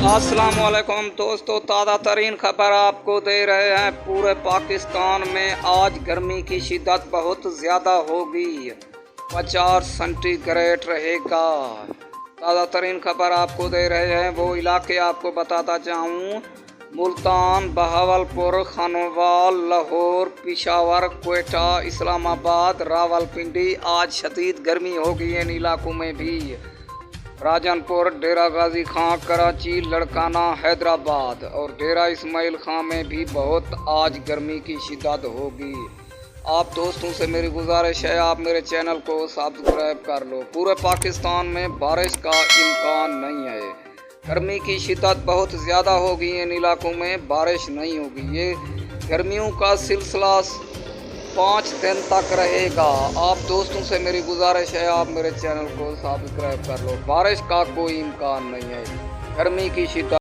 अस्सलाम वालेकुम दोस्तों, ताज़ा तरीन खबर आपको दे रहे हैं। पूरे पाकिस्तान में आज गर्मी की शिद्दत बहुत ज़्यादा होगी, 50 सेंटीग्रेड रहेगा। ताज़ा तरीन खबर आपको दे रहे हैं, वो इलाके आपको बताता जाऊँ। मुल्तान, बहावलपुर, खानोवाल, लाहौर, पेशावर, क्वेटा, इस्लामाबाद, रावलपिंडी आज शदीद गर्मी होगी इन इलाकों में भी। राजनपुर, डेरा गाजी खां, कराची, लड़काना, हैदराबाद और डेरा इस्माइल खां में भी बहुत आज गर्मी की शिद्दत होगी। आप दोस्तों से मेरी गुजारिश है, आप मेरे चैनल को सब्सक्राइब कर लो। पूरे पाकिस्तान में बारिश का इम्कान नहीं है। गर्मी की शिद्दत बहुत ज़्यादा होगी इन इलाकों में, बारिश नहीं होगी। ये गर्मियों का सिलसिला 5 दिन तक रहेगा। आप दोस्तों से मेरी गुजारिश है, आप मेरे चैनल को सब्सक्राइब कर लो। बारिश का कोई इम्कान नहीं है, गर्मी की शिद्दत